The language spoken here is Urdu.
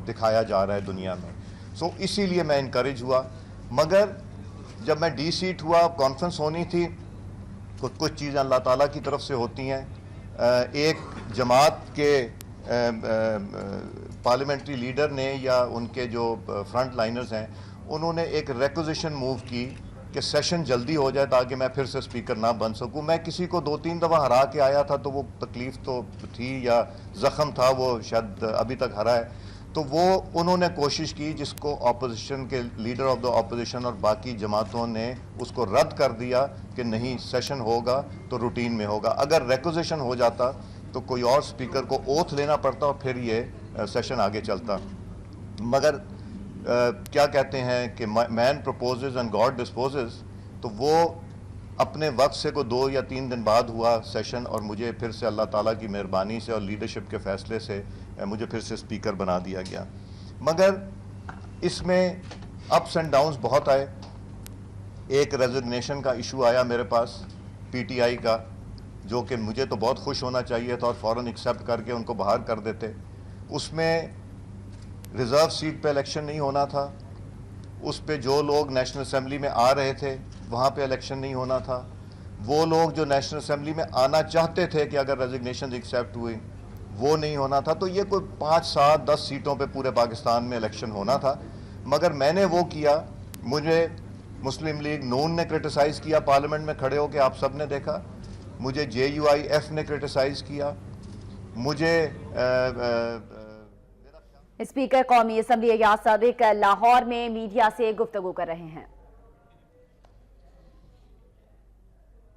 دکھایا جا رہا ہے دنیا میں. سو اسی لیے میں انکریج ہوا. مگر جب میں ڈی سیٹ ہوا, کانفرنس ہونی تھی, کچھ چیزیں اللہ تعالیٰ کی طرف سے ہوتی ہیں. ایک جماعت کے پارلیمنٹری لیڈر نے یا ان کے جو فرنٹ لائنرز ہیں, انہوں نے ایک ریکوزیشن موو کی کہ سیشن جلدی ہو جائے تاکہ میں پھر سے اسپیکر نہ بن سکوں. میں کسی کو 2-3 دفعہ ہرا کے آیا تھا, تو وہ تکلیف تو تھی یا زخم تھا, وہ شاید ابھی تک ہرا ہے. تو وہ انہوں نے کوشش کی, جس کو اپوزیشن کے لیڈر آف دا اپوزیشن اور باقی جماعتوں نے اس کو رد کر دیا کہ نہیں, سیشن ہوگا تو روٹین میں ہوگا. اگر ریکوزیشن ہو جاتا تو کوئی اور اسپیکر کو اوتھ لینا پڑتا اور پھر یہ سیشن آگے چلتا. مگر کیا کہتے ہیں کہ مین پروپوزز اینڈ گاڈ ڈسپوزز, تو وہ اپنے وقت سے کو 2 یا 3 دن بعد ہوا سیشن, اور مجھے پھر سے اللہ تعالیٰ کی مہربانی سے اور لیڈرشپ کے فیصلے سے مجھے پھر سے اسپیکر بنا دیا گیا. مگر اس میں اپس اینڈ ڈاؤنز بہت آئے. ایک ریزگنیشن کا ایشو آیا میرے پاس پی ٹی آئی کا, جو کہ مجھے تو بہت خوش ہونا چاہیے تھا اور فوراً ایکسیپٹ کر کے ان کو باہر کر دیتے. اس میں ریزرو سیٹ پہ الیکشن نہیں ہونا تھا, اس پہ جو لوگ نیشنل اسمبلی میں آ رہے تھے وہاں پہ الیکشن نہیں ہونا تھا. وہ لوگ جو نیشنل اسمبلی میں آنا چاہتے تھے کہ اگر ریزگنیشن ایکسیپٹ ہوئی, وہ نہیں ہونا تھا. تو یہ کوئی 5-7-10 سیٹوں پہ پورے پاکستان میں الیکشن ہونا تھا. مگر میں نے وہ کیا, مجھے مسلم لیگ نون نے کرٹیسائز کیا پارلیمنٹ میں کھڑے ہو کے, آپ سب نے دیکھا. مجھے JUIF نے کرٹیسائز کیا. مجھے اسپیکر قومی اسمبلی ایاز صادق لاہور میں میڈیا سے گفتگو کر رہے ہیں.